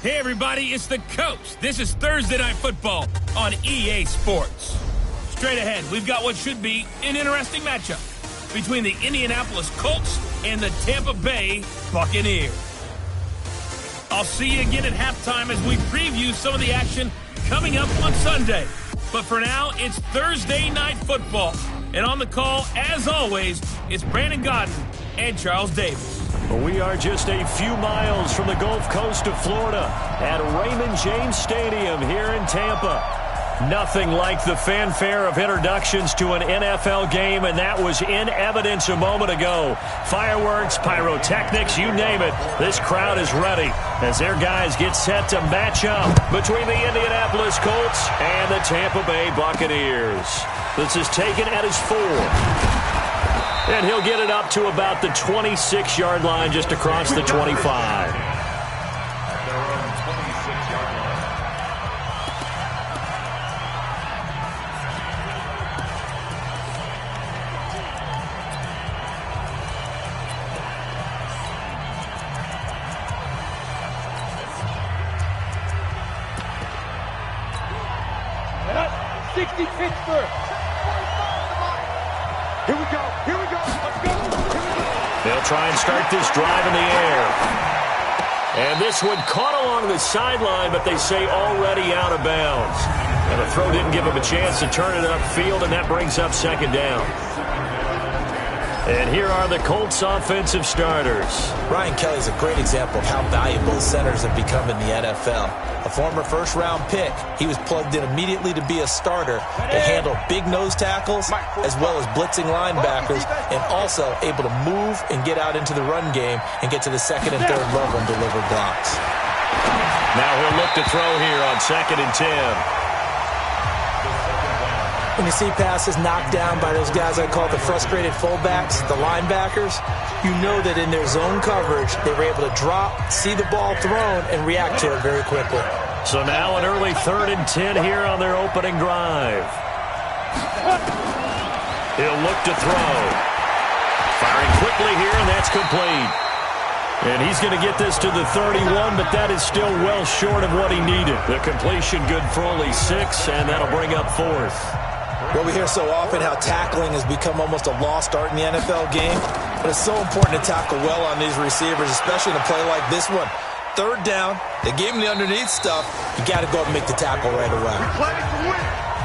Hey everybody, it's the Coach. This is Thursday Night Football on EA Sports. Straight ahead, we've got what should be an interesting matchup between the Indianapolis Colts and the Tampa Bay Buccaneers. I'll see you again at halftime as we preview some of the action coming up on Sunday. But for now, it's Thursday Night Football. And on the call, as always, it's Brandon Godden and Charles Davis. We are just a few miles from the Gulf Coast of Florida at Raymond James Stadium here in Tampa. Nothing like the fanfare of introductions to an NFL game, and that was in evidence a moment ago. Fireworks, pyrotechnics, you name it. This crowd is ready as their guys get set to match up between the Indianapolis Colts and the Tampa Bay Buccaneers. This is taken at his 4. And he'll get it up to about the 26-yard line just across the 25. Pittsburgh. Here we go. Let's go. They'll try and start this drive in the air. And this one caught along the sideline, but they say already out of bounds. And the throw didn't give him a chance to turn it upfield, and that brings up second down. And here are the Colts offensive starters. Ryan Kelly's a great example of how valuable centers have become in the NFL. A former first-round pick, he was plugged in immediately to be a starter to handle big nose tackles as well as blitzing linebackers, and also able to move and get out into the run game and get to the second and third level and deliver blocks. Now he'll look to throw here on 2nd and 10. When you see passes knocked down by those guys I call the frustrated fullbacks, the linebackers, you know that in their zone coverage, they were able to drop, see the ball thrown, and react to it very quickly. So now an early 3rd and 10 here on their opening drive. He'll look to throw. Firing quickly here, and that's complete. And he's going to get this to the 31, but that is still well short of what he needed. The completion good for only 6, and that'll bring up 4th. Well, we hear so often how tackling has become almost a lost art in the NFL game, but it's so important to tackle well on these receivers, especially in a play like this one. 3rd down, they gave him the underneath stuff. You got to go up and make the tackle right away.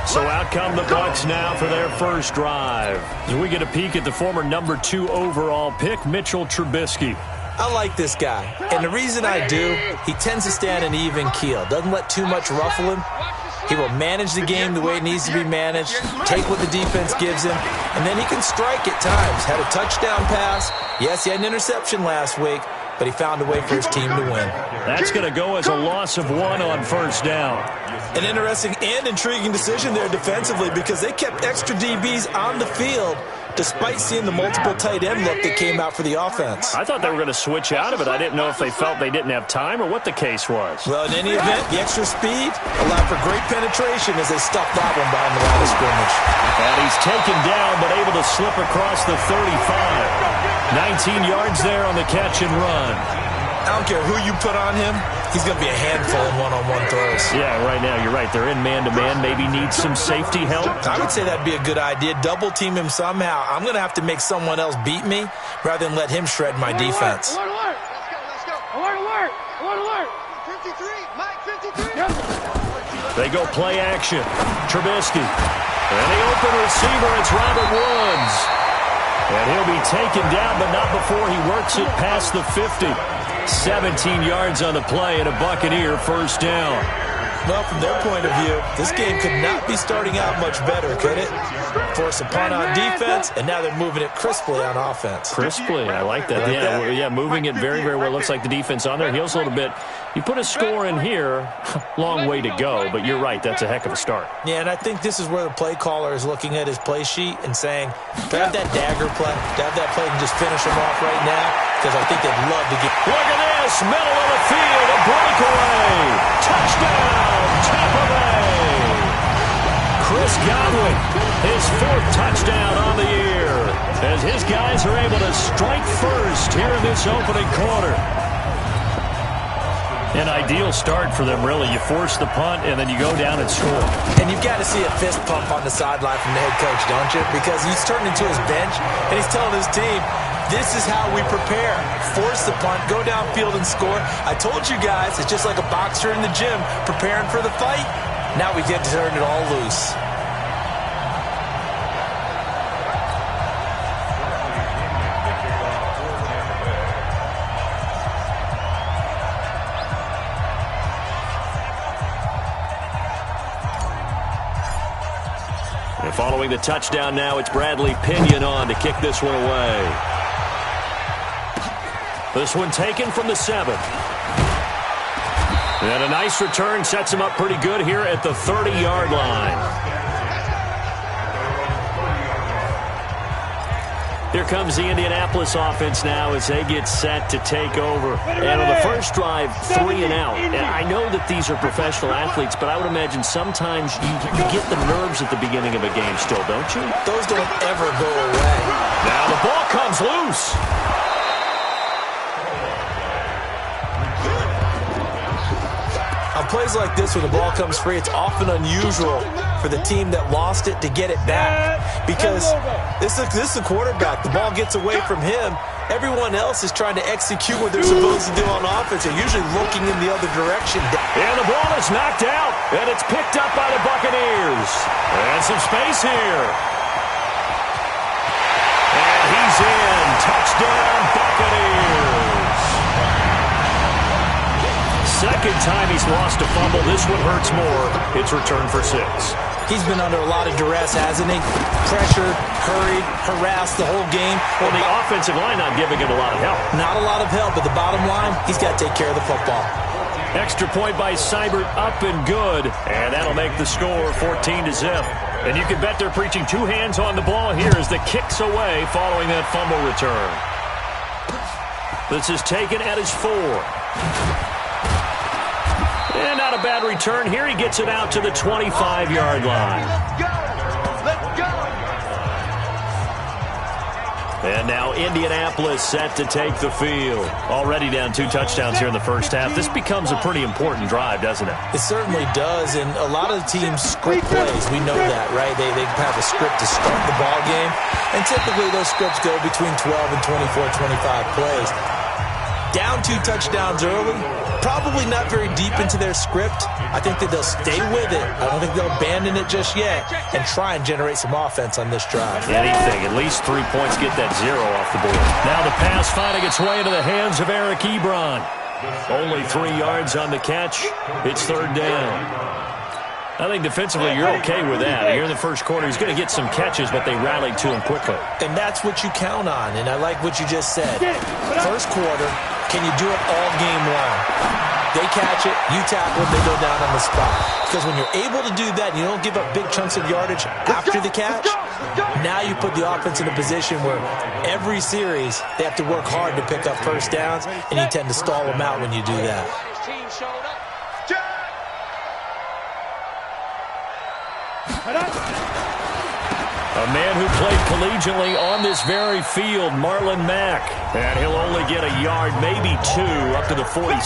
So out come the Bucs now for their first drive. As we get a peek at the former number 2 overall pick, Mitchell Trubisky. I like this guy, and the reason I do, he tends to stand an even keel, doesn't let too much ruffle him. He will manage the game the way it needs to be managed, take what the defense gives him, and then he can strike at times. Had a touchdown pass. Yes, he had an interception last week, but he found a way for his team to win. That's going to go as a loss of 1 on 1st down. An interesting and intriguing decision there defensively because they kept extra DBs on the field despite seeing the multiple tight end look that came out for the offense. I thought they were going to switch out of it. I didn't know if they felt they didn't have time or what the case was. Well, in any event, the extra speed allowed for great penetration as they stuffed that one behind the line of scrimmage. And he's taken down but able to slip across the 35. 19 yards there on the catch and run. I don't care who you put on him, he's going to be a handful in one-on-one throws. Yeah, right now you're right. They're in man-to-man. Maybe needs some safety help. I would say that'd be a good idea. Double team him somehow. I'm going to have to make someone else beat me rather than let him shred my defense. Alert, alert. Let's go. Alert. 53, Mike, 53. They go play action. Trubisky. And the open receiver, it's Robert Woods. And he'll be taken down, but not before he works it past the 50. 17 yards on the play and a Buccaneer first down. Well, from their point of view, this game could not be starting out much better, could it? Force a punt on defense, and now they're moving it crisply on offense. Crisply, I like that. Yeah, moving it very, very well. Looks like the defense on their heels a little bit. You put a score in here, long way to go, but you're right, that's a heck of a start. Yeah, and I think this is where the play caller is looking at his play sheet and saying, do I have that dagger play? Do I have that play and just finish him off right now? Because I think they'd love to get... Look at this, middle of the field, a breakaway. Touchdown, Tampa Bay. Chris Godwin, his 4th touchdown on the year, as his guys are able to strike first here in this opening quarter. An ideal start for them, really. You force the punt, and then you go down and score. And you've got to see a fist pump on the sideline from the head coach, don't you? Because he's turning to his bench, and he's telling his team, this is how we prepare. Force the punt, go downfield and score. I told you guys, it's just like a boxer in the gym preparing for the fight. Now we get to turn it all loose. And following the touchdown now, it's Bradley Pinion on to kick this one away. This one taken from the 7. And a nice return sets him up pretty good here at the 30-yard line. Here comes the Indianapolis offense now as they get set to take over. And on the first drive, 3 and out. And I know that these are professional athletes, but I would imagine sometimes you get the nerves at the beginning of a game still, don't you? Those don't ever go away. Now the ball comes loose. On plays like this where the ball comes free, it's often unusual for the team that lost it to get it back. Because this is a quarterback. The ball gets away from him. Everyone else is trying to execute what they're supposed to do on offense. They're usually looking in the other direction. And the ball is knocked out, and it's picked up by the Buccaneers. And some space here. And he's in. Touchdown, Buccaneers. Second time he's lost a fumble. This one hurts more. It's returned for 6. He's been under a lot of duress, hasn't he? Pressured, hurried, harassed the whole game. Well, the offensive line not giving him a lot of help. Not a lot of help, but the bottom line, he's got to take care of the football. Extra point by Seibert, up and good. And that'll make the score 14-0. And you can bet they're preaching 2 hands on the ball here as the kick's away following that fumble return. This is taken at his 4. And not a bad return here. He gets it out to the 25-yard line. Let's go! And now Indianapolis set to take the field. Already down 2 touchdowns here in the first half. This becomes a pretty important drive, doesn't it? It certainly does, and a lot of the teams script plays. We know that, right? They have a script to start the ball game, and typically those scripts go between 12 and 24, 25 plays. Down 2 touchdowns early, probably not very deep into their script. I think that they'll stay with it. I don't think they'll abandon it just yet and try and generate some offense on this drive. Anything, at least 3 points, get that 0 off the board. Now the pass finding its way into the hands of Eric Ebron. Only 3 yards on the catch. It's 3rd down. I think defensively you're okay with that. Here in the first quarter, he's going to get some catches, but they rallied to him quickly. And that's what you count on, and I like what you just said. First quarter, can you do it all game long? They catch it, you tackle it, they go down on the spot. Because when you're able to do that and you don't give up big chunks of yardage after the catch, now you put the offense in a position where every series they have to work hard to pick up first downs, and you tend to stall them out when you do that. A man who played collegiately on this very field, Marlon Mack. And he'll only get a yard, maybe 2, up to the 46.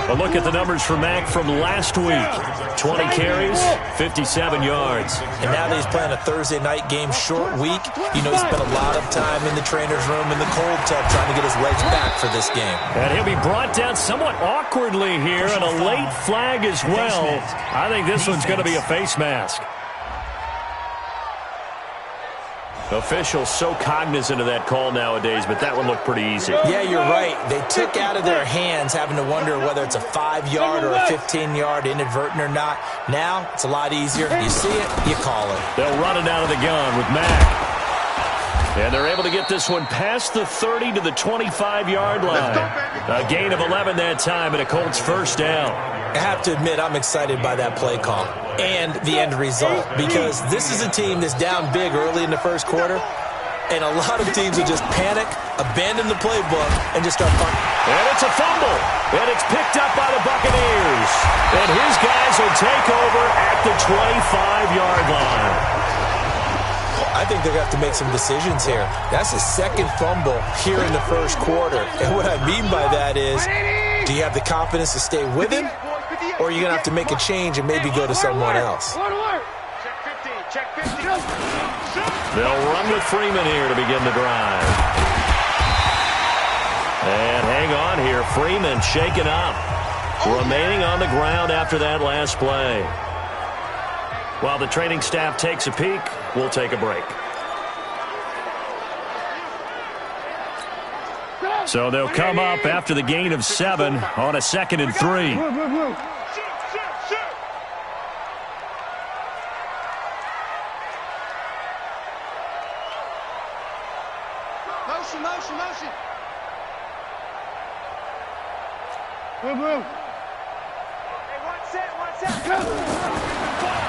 A look at the numbers for Mack from last week. 20 carries, 57 yards. And now that he's playing a Thursday night game, short week, you know he spent a lot of time in the trainer's room in the cold tub trying to get his legs back for this game. And he'll be brought down somewhat awkwardly here, and a late flag as well. I think this one's going to be a face mask. Officials so cognizant of that call nowadays, but that one looked pretty easy. Yeah, you're right. They took out of their hands having to wonder whether it's a 5-yard or a 15-yard inadvertent or not. Now, it's a lot easier. You see it, you call it. They'll run it out of the gun with Mack. And they're able to get this one past the 30 to the 25-yard line. A gain of 11 that time, and a Colts first down. I have to admit, I'm excited by that play call and the end result, because this is a team that's down big early in the first quarter, and a lot of teams will just panic, abandon the playbook, and just start punting. And it's a fumble, and it's picked up by the Buccaneers. And his guys will take over at the 25-yard line. I think they're going to have to make some decisions here. That's the second fumble here in the first quarter. And what I mean by that is Do you have the confidence to stay with him, or are you going to have to make a change and maybe go to someone else? They'll run with Freeman here to begin the drive. And hang on here. Freeman shaken up. Remaining on the ground after that last play. While the training staff takes a peek, we'll take a break. So they'll come up after the gain of 7 on a 2nd and 3. Motion.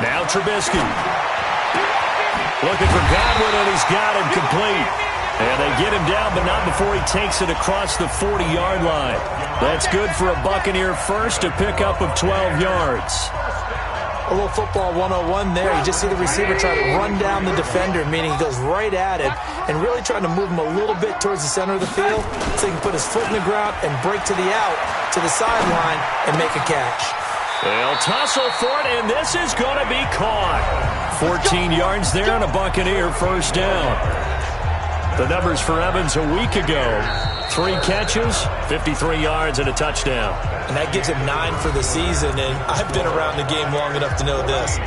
Now Trubisky. Looking for Godwin, and he's got him complete. And they get him down, but not before he takes it across the 40-yard line. That's good for a Buccaneer first, a pickup of 12 yards. A little football 101 there. You just see the receiver try to run down the defender, meaning he goes right at him and really trying to move him a little bit towards the center of the field so he can put his foot in the ground and break to the out, to the sideline, and make a catch. They'll tussle for it, and this is going to be caught. 14 yards there and a Buccaneer first down. The numbers for Evans a week ago. 3 catches, 53 yards, and a touchdown. And that gives him 9 for the season, and I've been around the game long enough to know this.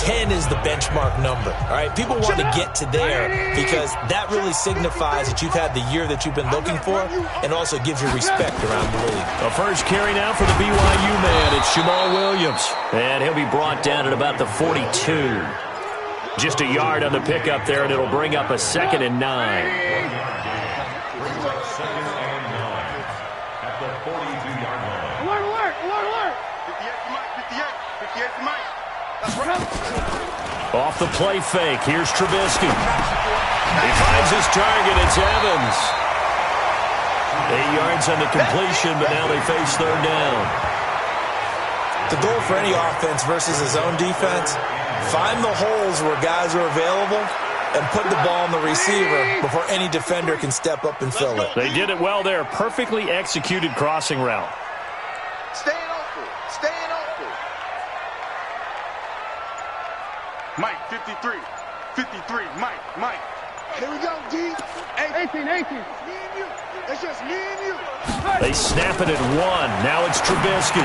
10 is the benchmark number, all right? People want to get to there because that really signifies that you've had the year that you've been looking for and also gives you respect around the league. The first carry now for the BYU man. It's Jamal Williams, and he'll be brought down at about the 42. Just a yard on the pickup there, and it'll bring up a 2nd and 9. Off the play fake, here's Trubisky. He finds his target, it's Evans. 8 yards on the completion, but now they face 3rd down. The goal for any offense versus his own defense, find the holes where guys are available and put the ball on the receiver before any defender can step up and fill it. They did it well there. Perfectly executed crossing route. Staying open. Mike, 53, Mike. Here we go, D. 18. Me and you. It's just me and you. They snap it at 1. Now it's Trubisky.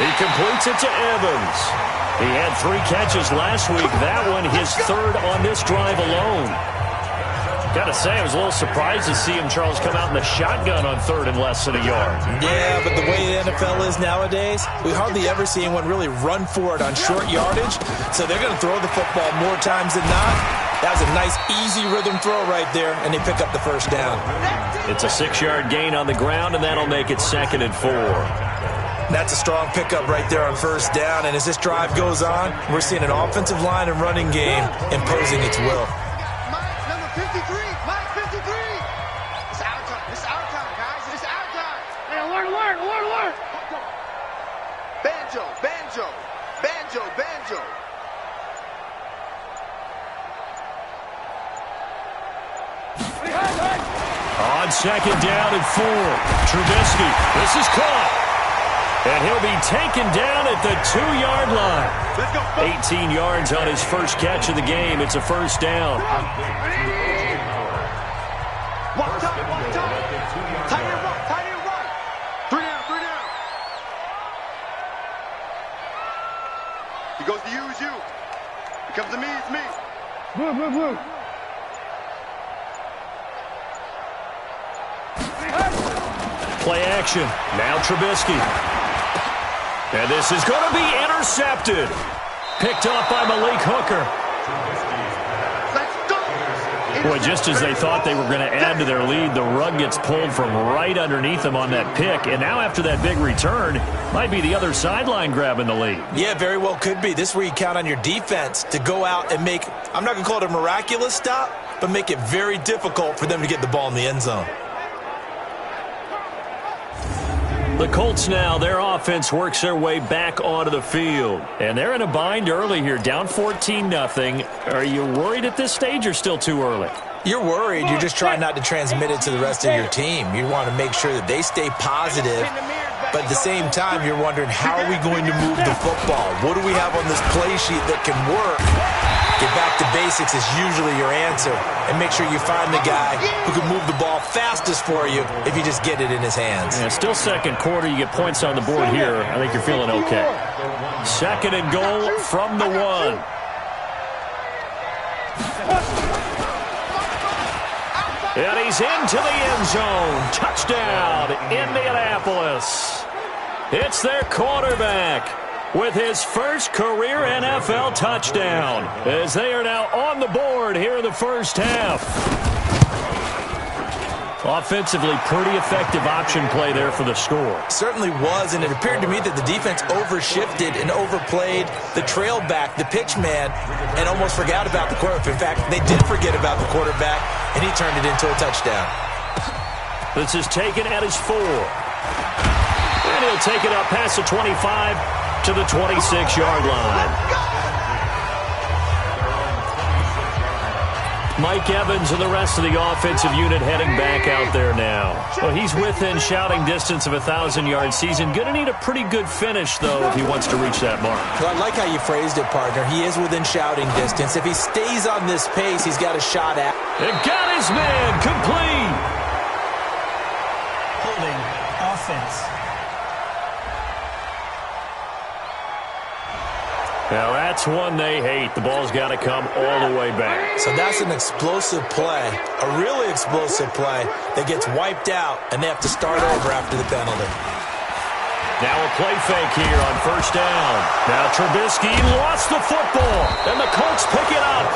He completes it to Evans. He had 3 catches last week. That one his 3rd on this drive alone. Gotta say, I was a little surprised to see him, Charles, come out in the shotgun on 3rd and less than a yard. Yeah, but the way the NFL is nowadays, we hardly ever see anyone really run for it on short yardage. So they're going to throw the football more times than not. That was a nice, easy rhythm throw right there, and they pick up the first down. It's a 6-yard gain on the ground, and that'll make it 2nd and 4. That's a strong pickup right there on first down, and as this drive goes on, we're seeing an offensive line and running game imposing its will. Mike, number 53. Mike, 53. It's our time. It's our time, guys. It's our time. Hey, alert. Banjo. On 2nd down and 4. Trubisky. This is caught. And he'll be taken down at the 2-yard line. 18 yards on his first catch of the game. It's a first down. One time. Tight end right. 3 down. He goes to use you. He comes to me, it's me. Blue. Play action. Now Trubisky. And this is going to be intercepted. Picked off by Malik Hooker. Boy, just as they thought they were going to add to their lead, the rug gets pulled from right underneath them on that pick. And now after that big return, might be the other sideline grabbing the lead. Yeah, very well could be. This is where you count on your defense to go out and make, I'm not going to call it a miraculous stop, but make it very difficult for them to get the ball in the end zone. The Colts now, their offense works their way back onto the field. And they're in a bind early here, down 14-0. Are you worried at this stage or still too early? You're worried. You're just trying not to transmit it to the rest of your team. You want to make sure that they stay positive But at the same time, you're wondering, how are we going to move the football? What do we have on this play sheet that can work? Get back to basics is usually your answer. And make sure you find the guy who can move the ball fastest for you if you just get it in his hands. Yeah, still second quarter. You get points on the board here. I think you're feeling okay. Second and goal from the 1. And he's into the end zone. Touchdown, Indianapolis. It's their quarterback with his first career NFL touchdown, as they are now on the board here in the first half. Offensively, pretty effective option play there for the score. Certainly was, and it appeared to me that the defense overshifted and overplayed the trail back, the pitch man, and almost forgot about the quarterback. In fact, they did forget about the quarterback, and he turned it into a touchdown. This is taken at his 4. And he'll take it up past the 25 to the 26-yard line. Mike Evans and the rest of the offensive unit heading back out there now. Well, he's within shouting distance of a 1,000-yard season. Going to need a pretty good finish, though, if he wants to reach that mark. Well, I like how you phrased it, partner. He is within shouting distance. If he stays on this pace, he's got a shot at. It got his man complete. Holding offense. Now, that's one they hate. The ball's got to come all the way back. So that's an explosive play, a really explosive play that gets wiped out, and they have to start over after the penalty. Now a play fake here on first down. Now Trubisky lost the football, and the Colts pick it up.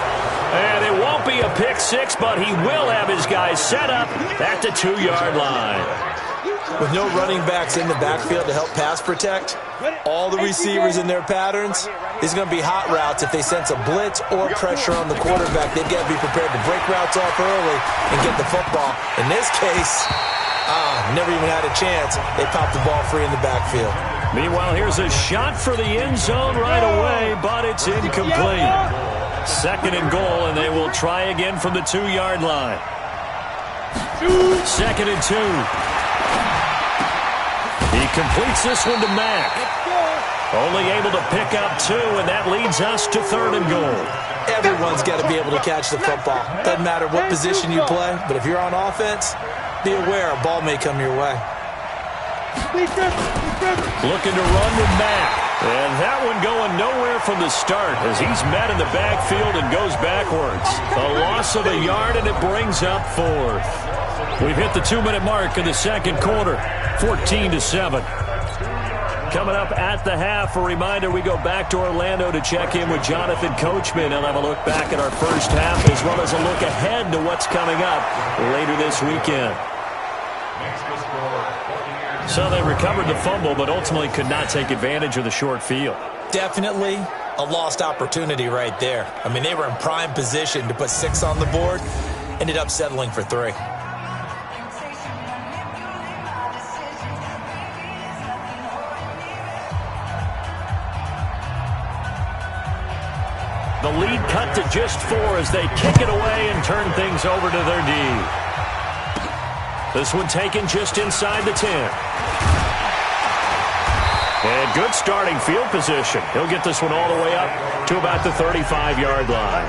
And it won't be a pick six, but he will have his guys set up at the 2-yard line. With no running backs in the backfield to help pass protect, all the receivers in their patterns, these are going to be hot routes. If they sense a blitz or pressure on the quarterback, they've got to be prepared to break routes off early and get the football. In this case, never even had a chance. They popped the ball free in the backfield. Meanwhile, here's a shot for the end zone right away, but it's incomplete. Second and goal, and they will try again from the 2-yard line. Second and 2. He completes this one to Mack. Only able to pick up 2, and that leads us to third and goal. Everyone's got to be able to catch the football. Doesn't matter what position you play, but if you're on offense, be aware a ball may come your way. Looking to run with Mack. And that one going nowhere from the start as he's met in the backfield and goes backwards. A loss of a yard, and it brings up fourth. We've hit the 2-minute mark in the second quarter, 14-7. Coming up at the half, a reminder, we go back to Orlando to check in with Jonathan Coachman. He'll have a look back at our first half as well as a look ahead to what's coming up later this weekend. So they recovered the fumble, but ultimately could not take advantage of the short field. Definitely a lost opportunity right there. I mean, they were in prime position to put 6 on the board, ended up settling for 3. The lead cut to just 4 as they kick it away and turn things over to their D. This one taken just inside the 10. And good starting field position. He'll get this one all the way up to about the 35-yard line.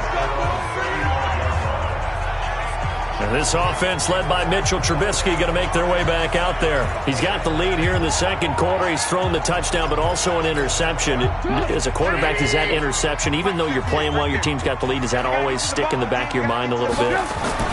And this offense led by Mitchell Trubisky going to make their way back out there. He's got the lead here in the second quarter. He's thrown the touchdown, but also an interception. As a quarterback, does that interception, even though you're playing well, your team's got the lead, does that always stick in the back of your mind a little bit?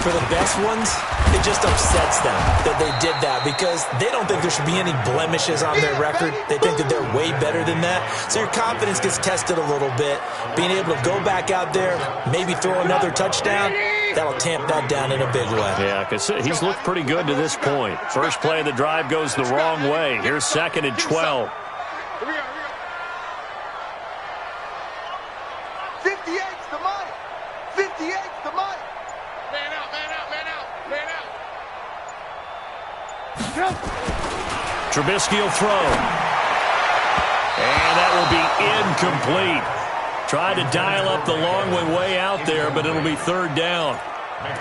For the best ones, it just upsets them that they did that because they don't think there should be any blemishes on their record. They think that they're way better than that. So your confidence gets tested a little bit. Being able to go back out there, maybe throw another touchdown, that'll tamp that down in a big way. Yeah, because he's looked pretty good to this point. First play of the drive goes the wrong way. Here's second and 12. 58's the money. 58's the money. Man out, man out, man out, man out. Trubisky will throw. And that will be incomplete. Tried to dial up the long one way out there, but it'll be third down.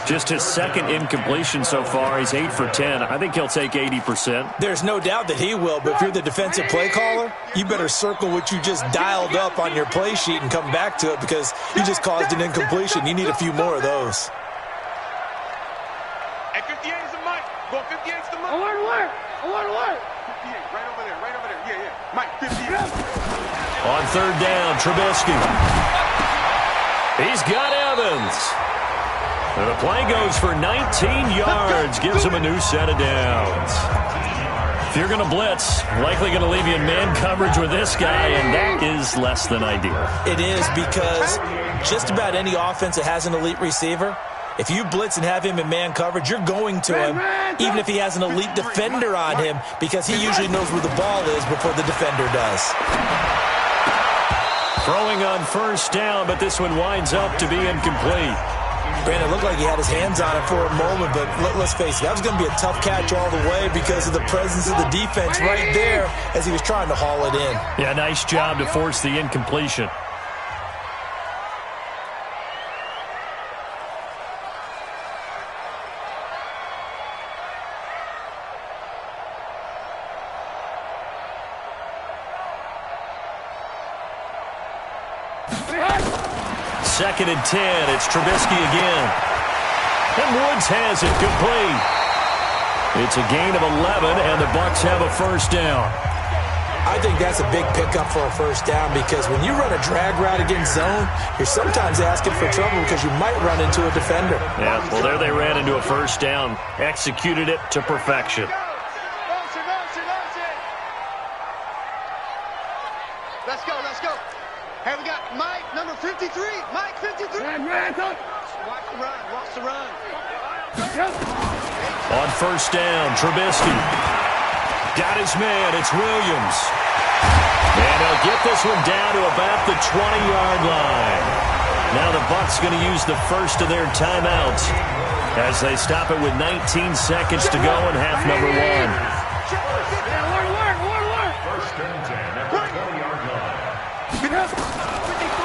Just his second incompletion so far. He's 8 for 10. I think he'll take 80%. There's no doubt that he will, but if you're the defensive play caller, you better circle what you just dialed up on your play sheet and come back to it because you just caused an incompletion. You need a few more of those. At 58 is the mic. Go 58 is the mic. I want to work. 58, right over there. Yeah. Mike, 58. On third down, Trubisky. He's got Evans. And the play goes for 19 yards, gives him a new set of downs. If you're going to blitz, likely going to leave you in man coverage with this guy, and that is less than ideal. It is because just about any offense that has an elite receiver, if you blitz and have him in man coverage, you're going to him, even if he has an elite defender on him, because he usually knows where the ball is before the defender does. Throwing on first down, but this one winds up to be incomplete. Brandon, it looked like he had his hands on it for a moment, but let's face it, that was going to be a tough catch all the way because of the presence of the defense right there as he was trying to haul it in. Yeah, nice job to force the incompletion. Second and 10. It's Trubisky again. And Woods has it complete. It's a gain of 11, and the Bucs have a first down. I think that's a big pickup for a first down because when you run a drag route against zone, you're sometimes asking for trouble because you might run into a defender. Yeah, well, there they ran into a first down. Executed it to perfection. Let's go. Hey, we got Mike, number 53. Mike, 53. Watch the run. On first down, Trubisky. Got his man. It's Williams. And they'll get this one down to about the 20-yard line. Now the Bucs going to use the first of their timeouts as they stop it with 19 seconds to go in half number one.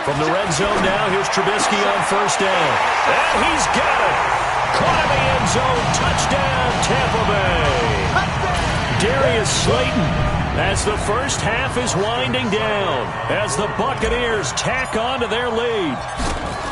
From the red zone now, here's Trubisky on first down. And he's got it. Caught in the end zone. Touchdown, Tampa Bay. Darius Slayton as the first half is winding down as the Buccaneers tack on to their lead.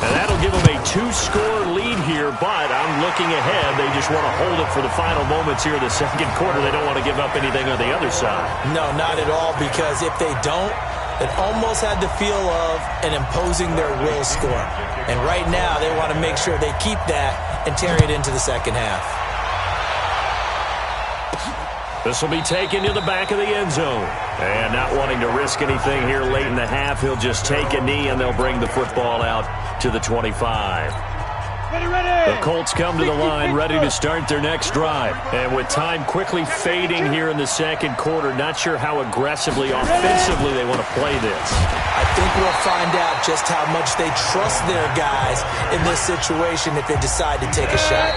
And that'll give them a 2-score lead here, but I'm looking ahead. They just want to hold it for the final moments here in the second quarter. They don't want to give up anything on the other side. No, not at all, because if they don't, it almost had the feel of an imposing their will score. And right now, they want to make sure they keep that and carry it into the second half. This will be taken to the back of the end zone. And not wanting to risk anything here late in the half, he'll just take a knee and they'll bring the football out to the 25. The Colts come to the line ready to start their next drive. And with time quickly fading here in the second quarter, not sure how aggressively, offensively they want to play this. I think we'll find out just how much they trust their guys in this situation if they decide to take a shot.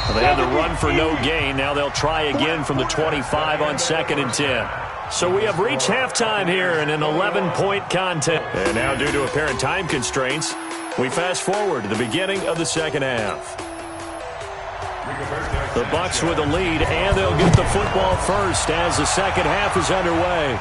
Well, they had the run for no gain. Now they'll try again from the 25 on second and 10. So we have reached halftime here in an 11-point contest. And now due to apparent time constraints, we fast forward to the beginning of the second half. The Bucs with a lead, and they'll get the football first as the second half is underway.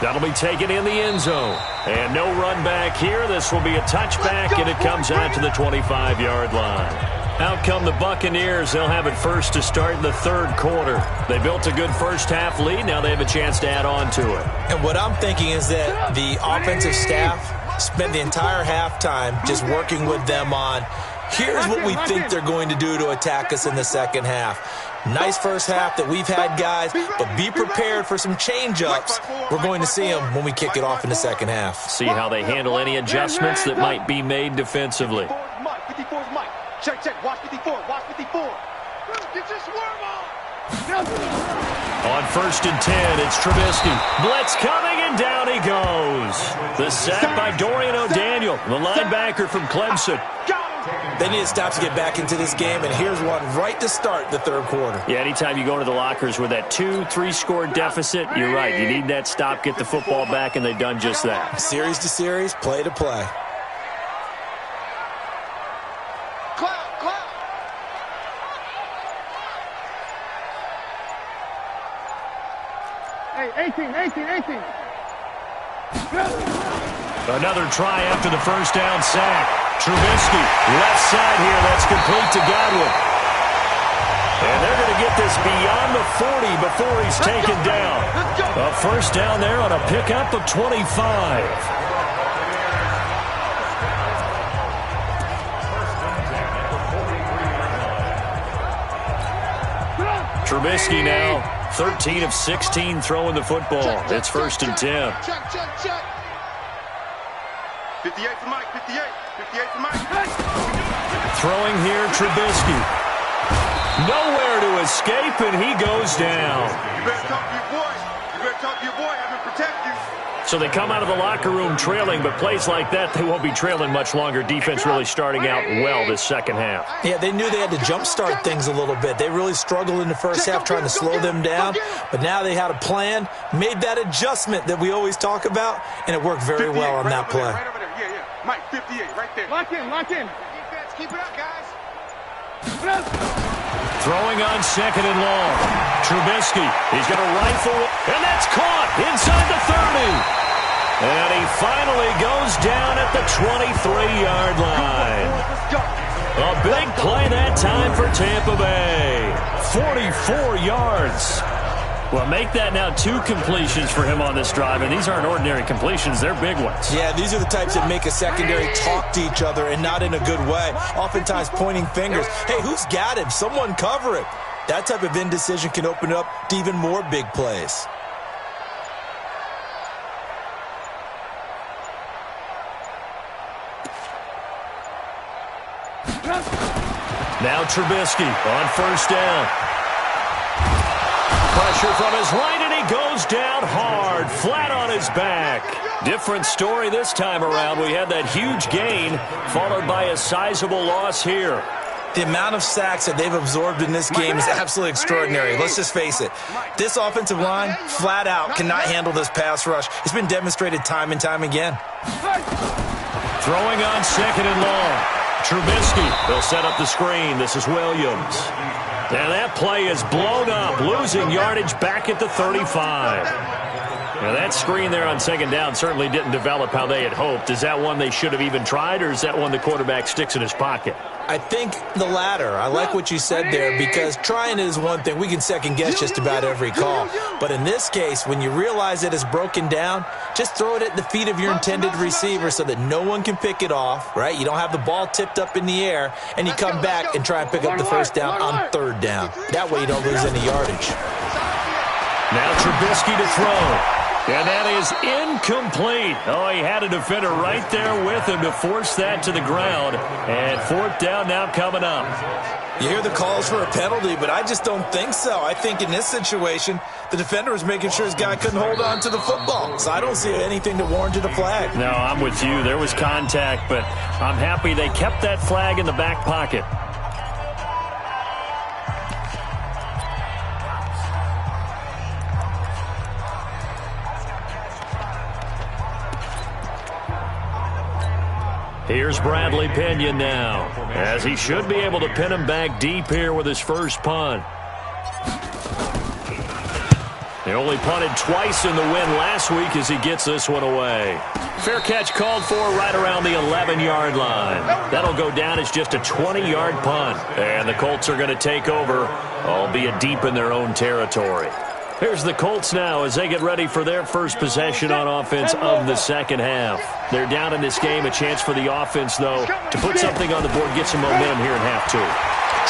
That'll be taken in the end zone. And no run back here. This will be a touchback, and it comes out to the 25-yard line. Out come the Buccaneers. They'll have it first to start in the third quarter. They built a good first half lead. Now they have a chance to add on to it. And what I'm thinking is that the offensive staff spent the entire halftime just working with them on, here's what we think they're going to do to attack us in the second half. Nice first half that we've had, guys, but be prepared for some change-ups. We're going to see them when we kick it off in the second half. See how they handle any adjustments that might be made defensively. 54's Mike. Check. Watch 54. Get your swerve on. On first and 10, it's Trubisky. Blitz coming, and down he goes. The sack by Dorian O'Daniel, the linebacker from Clemson. They need to stop to get back into this game, and here's one right to start the third quarter. Yeah, anytime you go into the lockers with that 2-3-score deficit, you're right. You need that stop, get the football back, and they've done just that. Series to series, play to play. Hey, 18. Another try after the first down sack. Trubisky, left side here. That's complete to Godwin. And they're going to get this beyond the 40 before he's taken down. A first down there on a pickup of 25. Trubisky now 13 of 16 throwing the football. It's 1st and 10. Check. 58 for Mike, 58 for Mike. Throwing here, Trubisky. Nowhere to escape, and he goes down. You better talk to your boy. Have him protect you. So they come out of the locker room trailing, but plays like that, they won't be trailing much longer. Defense really starting out well this second half. Yeah, they knew they had to jumpstart things a little bit. They really struggled in the first half trying to slow them down, but now they had a plan, made that adjustment that we always talk about, and it worked very well on that play. Right over there. Yeah. Mike, 58, right there. Lock in. Defense, keep it up, guys. Throwing on 2nd and long. Trubisky, he's got a rifle, and that's caught inside the 30. And he finally goes down at the 23-yard line. A big play that time for Tampa Bay. 44 yards. Well, make that now 2 completions for him on this drive, and these aren't ordinary completions. They're big ones. Yeah, these are the types that make a secondary talk to each other and not in a good way. Oftentimes pointing fingers. Hey, who's got him? Someone cover it. That type of indecision can open up to even more big plays. Now Trubisky on 1st down. Pressure from his right, and he goes down hard, flat on his back. Different story this time around. We had that huge gain, followed by a sizable loss here. The amount of sacks that they've absorbed in this game is absolutely extraordinary. Let's just face it. This offensive line, flat out, cannot handle this pass rush. It's been demonstrated time and time again. Throwing on 2nd and long. Trubisky, they'll set up the screen. This is Williams. And that play is blown up, losing yardage back at the 35. Now that screen there on 2nd down certainly didn't develop how they had hoped. Is that one they should have even tried, or is that one the quarterback sticks in his pocket? I think the latter. I like what you said there, because trying it is one thing. We can second guess just about every call. But in this case, when you realize it is broken down, just throw it at the feet of your intended receiver so that no one can pick it off, right? You don't have the ball tipped up in the air, and you come back and try and pick up the first down on 3rd down. That way you don't lose any yardage. Now Trubisky to throw. And that is incomplete. Oh, he had a defender right there with him to force that to the ground. And 4th down now coming up. You hear the calls for a penalty, but I just don't think so. I think in this situation, the defender was making sure his guy couldn't hold on to the football. So I don't see anything that warranted a flag. No, I'm with you. There was contact, but I'm happy they kept that flag in the back pocket. Here's Bradley Pinion now, as he should be able to pin him back deep here with his first punt. He only punted twice in the win last week as he gets this one away. Fair catch called for right around the 11-yard line. That'll go down as just a 20-yard punt. And the Colts are going to take over, albeit deep in their own territory. Here's the Colts now as they get ready for their first possession on offense of the second half. They're down in this game. A chance for the offense, though, to put something on the board, get some momentum here in half 2.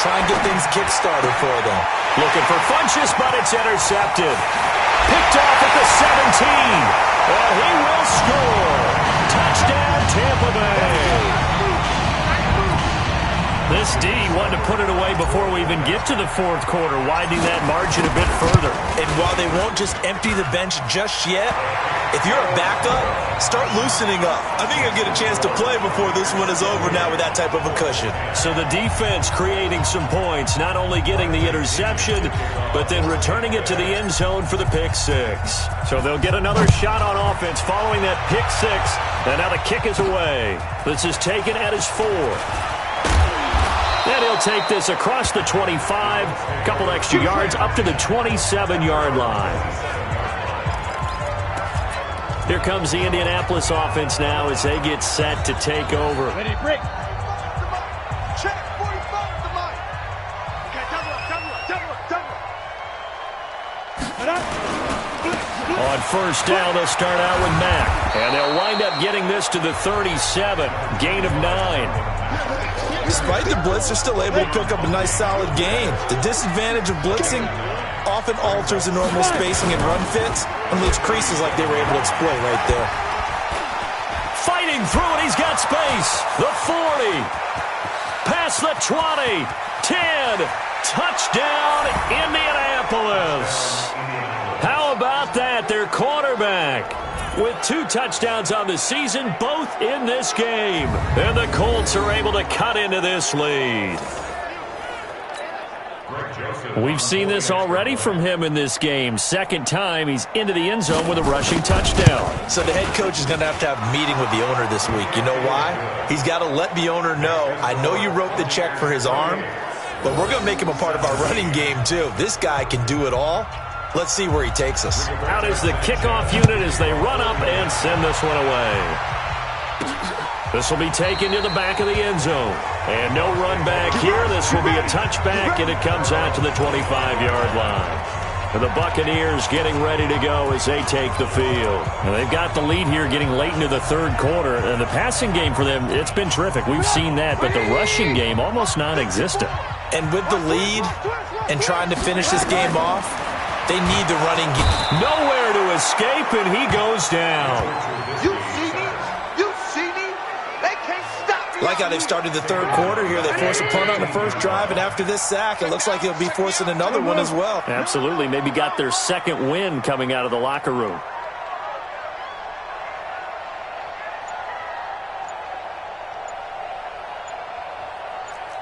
Try and get things kick-started for them. Looking for Funchess, but it's intercepted. Picked off at the 17. And he will score. Touchdown, Tampa Bay. This D wanted to put it away before we even get to the 4th quarter, widening that margin a bit further. And while they won't just empty the bench just yet, if you're a backup, start loosening up. I think you'll get a chance to play before this one is over now with that type of a cushion. So the defense creating some points, not only getting the interception, but then returning it to the end zone for the pick 6. So they'll get another shot on offense following that pick 6, and now the kick is away. This is taken at his 4. And he'll take this across the 25, a couple extra yards, up to the 27-yard line. Here comes the Indianapolis offense now as they get set to take over. Ready, break. Check 45 the mic. Okay, double up. On first down, they'll start out with Mack. And they'll wind up getting this to the 37. Gain of 9. Despite the blitz, they're still able to pick up a nice solid gain. The disadvantage of blitzing often alters the normal spacing and run fits and leaves creases like they were able to exploit right there. Fighting through it, he's got space. The 40. Past the 20. 10. Touchdown, Indianapolis. How about that? Their quarterback with 2 touchdowns on the season, both in this game. And the Colts are able to cut into this lead. We've seen this already from him in this game. Second time he's into the end zone with a rushing touchdown. So the head coach is going to have a meeting with the owner this week. You know why? He's got to let the owner know, I know you wrote the check for his arm, but we're going to make him a part of our running game too. This guy can do it all. Let's see where he takes us. Out is the kickoff unit as they run up and send this one away. This will be taken to the back of the end zone. And no run back here. This will be a touchback, and it comes out to the 25-yard line. And the Buccaneers getting ready to go as they take the field. And they've got the lead here getting late into the third quarter. And the passing game for them, it's been terrific. We've seen that, but the rushing game almost non-existent. And with the lead and trying to finish this game off, they need the running game. Nowhere to escape, and he goes down. You see me? You see me? They can't stop me. Like how they've started the third quarter here. They force a punt on the first drive, and after this sack, it looks like they'll be forcing another one as well. Absolutely. Maybe got their second win coming out of the locker room.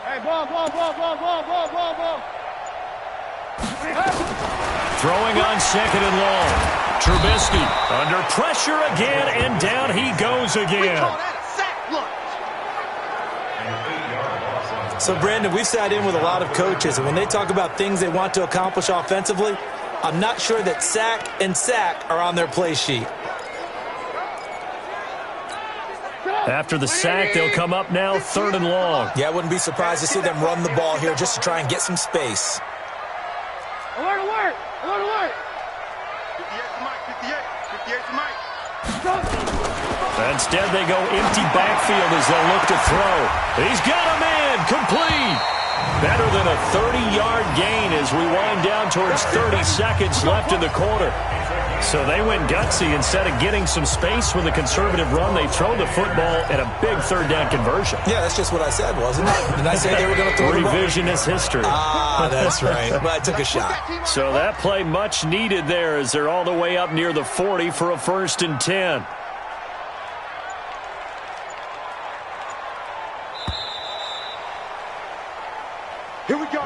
Hey, ball. Throwing on second and long. Trubisky under pressure again, and down he goes again. So, Brandon, we've sat in with a lot of coaches, and when they talk about things they want to accomplish offensively, I'm not sure that sack and sack are on their play sheet. After the sack, they'll come up now third and long. Yeah, I wouldn't be surprised to see them run the ball here just to try and get some space. Alert! 58 to Mike. 58 to Mike. Instead, they go empty backfield as they'll look to throw. He's got a man, complete. Better than a 30-yard gain as we wind down towards 30 seconds left in the quarter. So they went gutsy. Instead of getting some space with a conservative run, they throw the football at a big third down conversion. Yeah, that's just what I said, wasn't it? Didn't I say they were going to throw the ball? Revisionist history. Ah, that's right. But I took a shot. So that play much needed there as they're all the way up near the 40 for a 1st and 10. Here we go.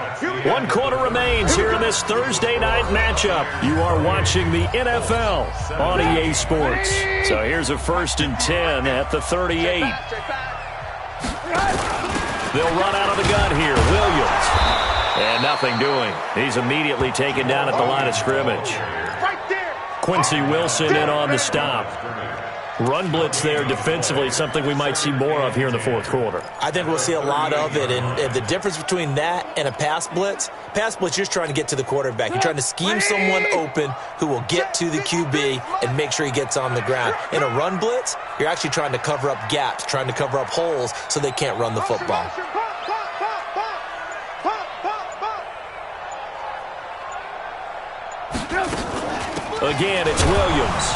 1 quarter remains here in this Thursday night matchup. You are watching the NFL on EA Sports. So here's a 1st and 10 at the 38. They'll run out of the gun here. Williams. And nothing doing. He's immediately taken down at the line of scrimmage. Quincy Wilson in on the stop. Run blitz there defensively, something we might see more of here in the fourth quarter. I think we'll see a lot of it, and the difference between that and a pass blitz, you're just trying to get to the quarterback. You're trying to scheme someone open who will get to the QB and make sure he gets on the ground. In a run blitz, you're actually trying to cover up gaps, trying to cover up holes so they can't run the football. Again, it's Williams.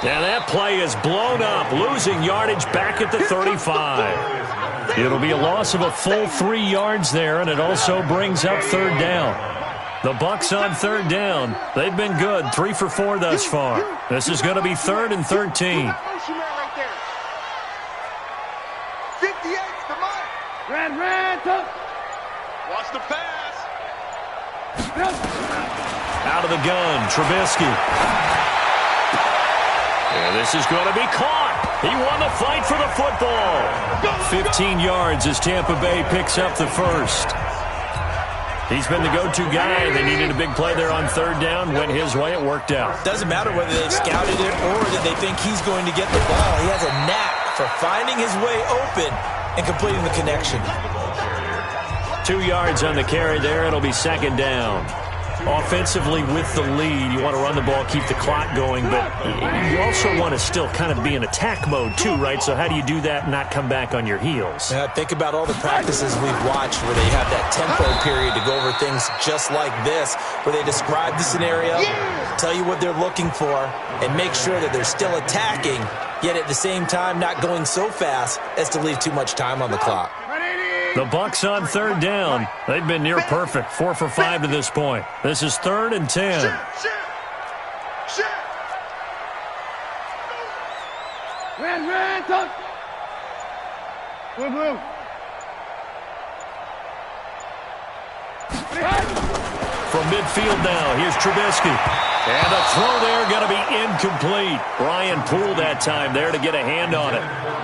And that play is blown up, losing yardage back at the 35. It'll be a loss of a full 3 yards there, and it also brings up third down. The Bucs on third down. They've been good, 3 for 4 thus far. This is going to be 3rd and 13. 58 to Mike. Red. Watch the pass. Out of the gun, Trubisky. And this is going to be caught. He won the fight for the football. 15 yards as Tampa Bay picks up the first. He's been the go-to guy. They needed a big play there on third down. Went his way. It worked out. Doesn't matter whether they've scouted it or that they think he's going to get the ball. He has a knack for finding his way open and completing the connection. 2 yards on the carry there. It'll be second down. Offensively with the lead, you want to run the ball, keep the clock going, but you also want to still kind of be in attack mode too, right? So how do you do that and not come back on your heels? Think about all the practices we've watched where they have that tempo period to go over things just like this, where they describe the scenario, tell you what they're looking for, and make sure that they're still attacking, yet at the same time not going so fast as to leave too much time on the clock. The Bucs on third down. They've been near perfect, 4 for 5 to this point. This is 3rd and 10. Ran, touch. Blue. From midfield now, here's Trubisky. And the throw there going to be incomplete. Brian Poole that time there to get a hand on it.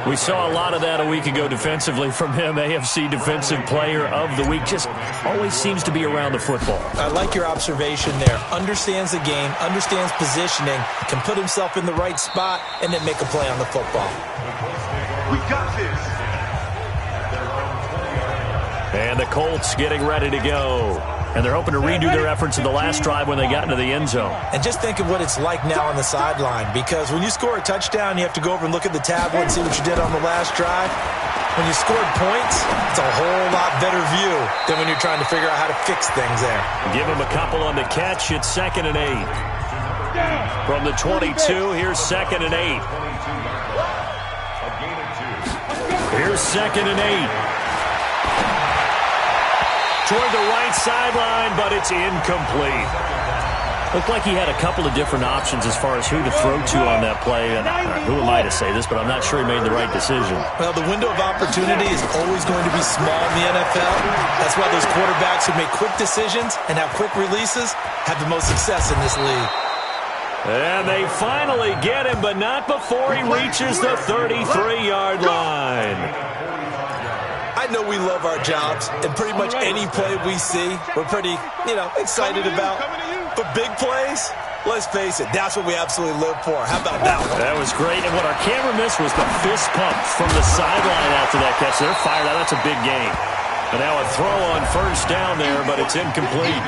We saw a lot of that a week ago defensively from him. AFC Defensive Player of the Week. Just always seems to be around the football. I like your observation there. Understands the game, understands positioning, can put himself in the right spot, and then make a play on the football. We got this. And the Colts getting ready to go. And they're hoping to redo their efforts in the last drive when they got into the end zone. And just think of what it's like now on the sideline, because when you score a touchdown, you have to go over and look at the tablet and see what you did on the last drive. When you scored points, it's a whole lot better view than when you're trying to figure out how to fix things there. Give him a couple on the catch. It's 2nd and 8. From the 22, here's 2nd and 8. Here's 2nd and 8. Toward the right sideline, but it's incomplete. Looked like he had a couple of different options as far as who to throw to on that play. And who am I to say this, but I'm not sure he made the right decision. Well, the window of opportunity is always going to be small in the NFL. That's why those quarterbacks who make quick decisions and have quick releases have the most success in this league. And they finally get him, but not before he reaches the 33-yard line. I know we love our jobs, and pretty much any play we see, we're pretty, excited about. But big plays, let's face it, that's what we absolutely live for. How about that one? That was great, and what our camera missed was the fist pump from the sideline after that catch. They're fired out. That's a big game. And now a throw on first down there, but it's incomplete.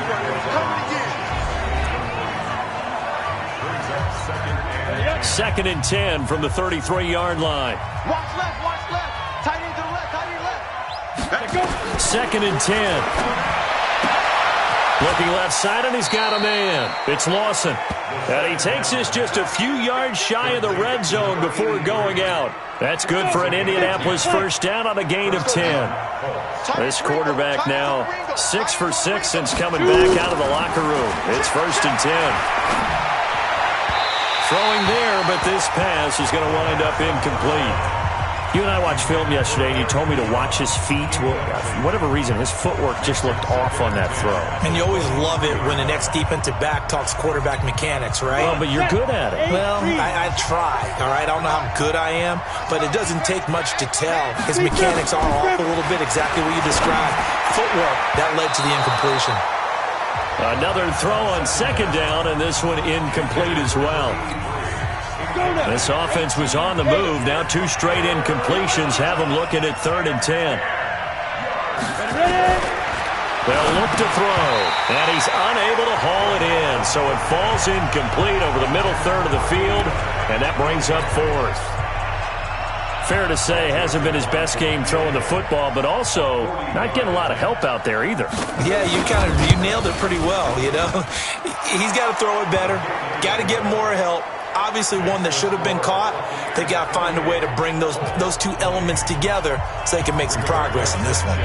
2nd and 10 from the 33-yard line. Watch left. Tight end to the left, 2nd and 10. Looking left side, and he's got a man. It's Lawson. And he takes this just a few yards shy of the red zone before going out. That's good for an Indianapolis first down on a gain of 10. This quarterback now 6 for 6 since coming back out of the locker room. It's 1st and 10. Throwing there, but this pass is going to wind up incomplete. You and I watched film yesterday, and you told me to watch his feet. Well, for whatever reason, his footwork just looked off on that throw. And you always love it when an ex-defensive back talks quarterback mechanics, right? Well, but you're good at it. Well, I try, all right? I don't know how good I am, but it doesn't take much to tell. His mechanics are off a little bit, exactly what you described. Footwork, that led to the incompletion. Another throw on 2nd down, and this one incomplete as well. This offense was on the move. Now 2 straight incompletions have them looking at 3rd and 10. They'll look to throw, and he's unable to haul it in. So it falls incomplete over the middle third of the field, and that brings up 4th. Fair to say, hasn't been his best game throwing the football, but also not getting a lot of help out there either. Yeah, you nailed it pretty well, He's got to throw it better, got to get more help. Obviously one that should have been caught. They got to find a way to bring those two elements together so they can make some progress in this one.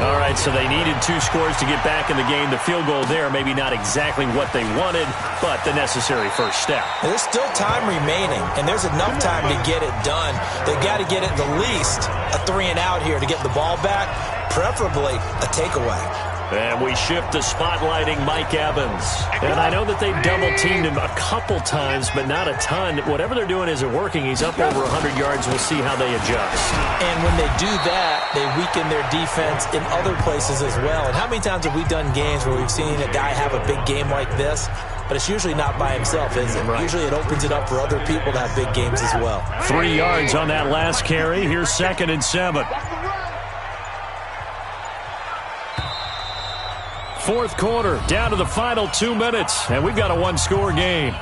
All right, so they needed 2 scores to get back in the game. The field goal there, maybe not exactly what they wanted, but the necessary first step. There's still time remaining, and there's enough time to get it done. They've got to get it at least a 3 and out here to get the ball back, preferably a takeaway. And we shift to spotlighting Mike Evans. And I know that they've double-teamed him a couple times, but not a ton. Whatever they're doing isn't working. He's up over 100 yards. We'll see how they adjust. And when they do that, they weaken their defense in other places as well. And how many times have we done games where we've seen a guy have a big game like this? But it's usually not by himself, is it? Right. Usually it opens it up for other people to have big games as well. 3 yards on that last carry. Here's 2nd and 7. Fourth quarter, down to the final 2 minutes, and we've got a one-score game.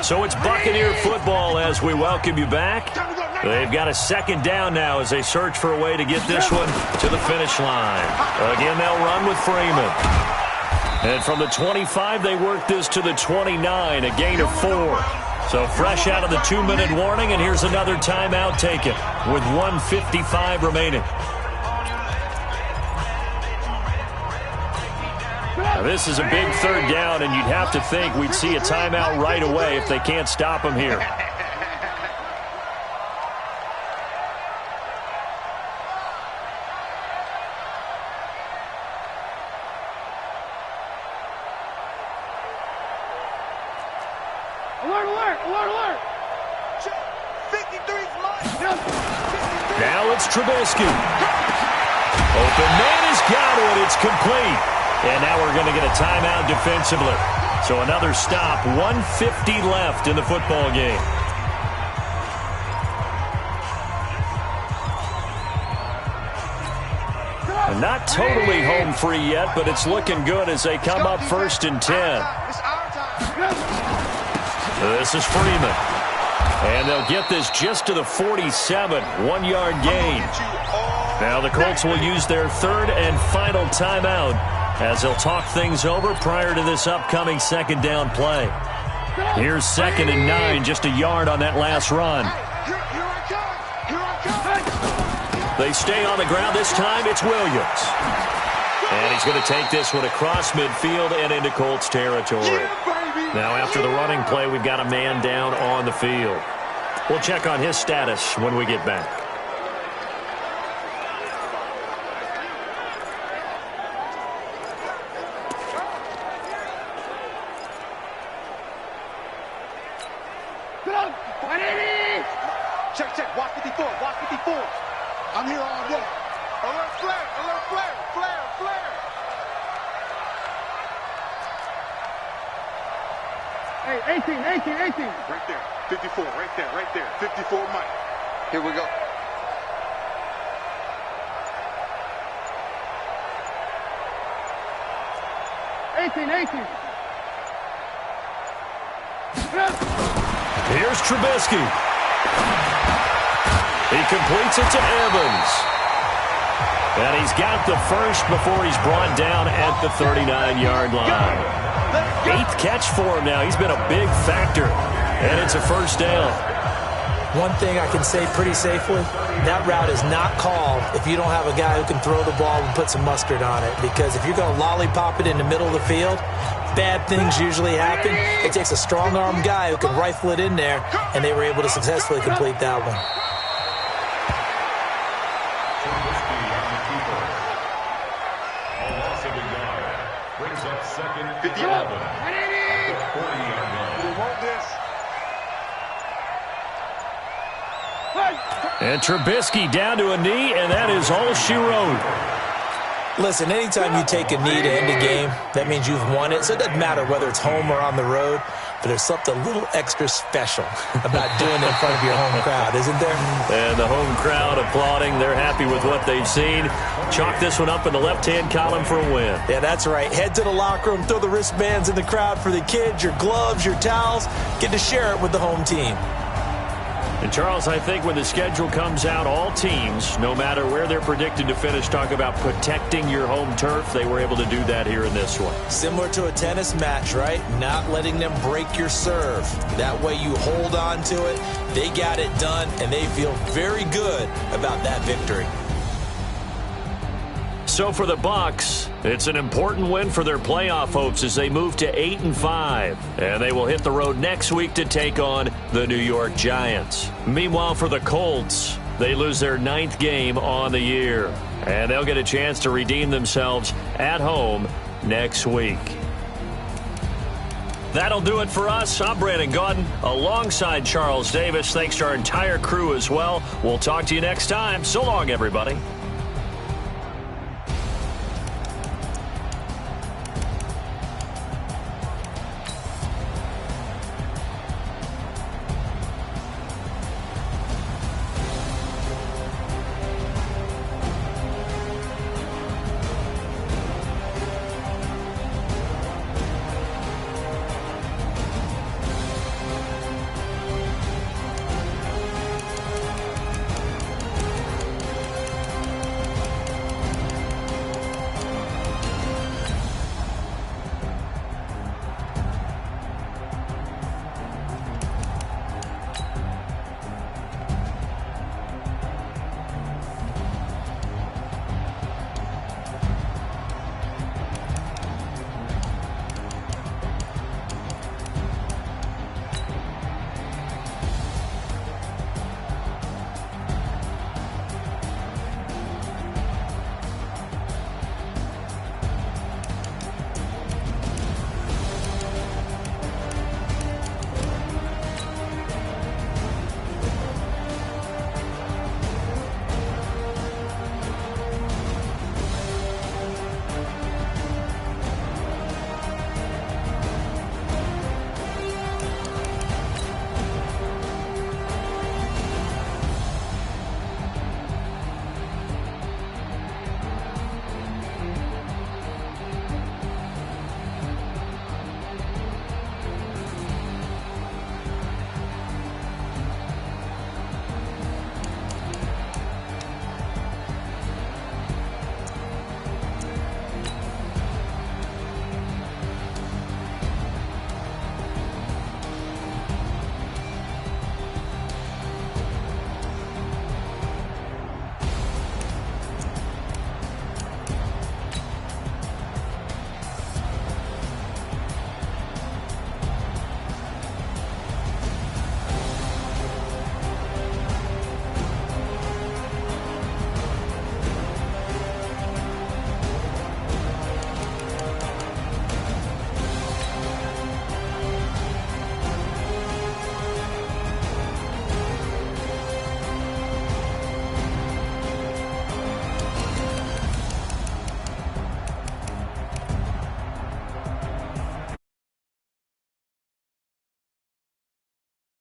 So it's Buccaneer football as we welcome you back. They've got a 2nd down now as they search for a way to get this one to the finish line. Again, they'll run with Freeman. And from the 25, they work this to the 29, a gain of 4. So fresh out of the 2-minute warning, and here's another timeout taken with 1:55 remaining. Now, this is a big 3rd down, and you'd have to think we'd see a timeout right away if they can't stop him here. Alert, alert, alert, alert. 53's mine. Now it's Trubisky. Open man has got it. It's complete. And now we're going to get a timeout defensively. So another stop. 1:50 left in the football game. And not totally home free yet, but it's looking good as they come up 1st and 10. This is Freeman. And they'll get this just to the 47, 1-yard gain. Now the Colts will use their 3rd and final timeout as they'll talk things over prior to this upcoming 2nd down play. Here's 2nd and 9, just a yard on that last run. They stay on the ground. This time it's Williams. And he's going to take this one across midfield and into Colts territory. Now after the running play, we've got a man down on the field. We'll check on his status when we get back. Check, check. Watch 54. Watch 54. I'm here all day. Alert flare. Alert flare. Flare. Flare. Hey, 18. Right there. 54. Right there. Right there. 54 Mike. Here we go. Here's Trubisky. He completes it to Evans. And he's got the first before he's brought down at the 39-yard line. 8th catch for him now. He's been a big factor. And it's a 1st down. One thing I can say pretty safely, that route is not called if you don't have a guy who can throw the ball and put some mustard on it. Because if you're going to lollipop it in the middle of the field, bad things usually happen. It takes a strong-arm guy who can rifle it in there, and they were able to successfully complete that one. Brings up 2nd and 11. And Trubisky down to a knee, and that is all she wrote. Listen, anytime you take a knee to end a game, that means you've won it. So it doesn't matter whether it's home or on the road, but there's something a little extra special about doing it in front of your home crowd, isn't there? And the home crowd applauding. They're happy with what they've seen. Chalk this one up in the left-hand column for a win. Yeah, that's right. Head to the locker room, throw the wristbands in the crowd for the kids, your gloves, your towels. Get to share it with the home team. And, Charles, I think when the schedule comes out, all teams, no matter where they're predicted to finish, talk about protecting your home turf. They were able to do that here in this one. Similar to a tennis match, right? Not letting them break your serve. That way you hold on to it. They got it done, and they feel very good about that victory. So for the Bucs, it's an important win for their playoff hopes as they move to 8-5. And they will hit the road next week to take on the New York Giants. Meanwhile, for the Colts, they lose their 9th game on the year. And they'll get a chance to redeem themselves at home next week. That'll do it for us. I'm Brandon Gaudin alongside Charles Davis. Thanks to our entire crew as well. We'll talk to you next time. So long, everybody.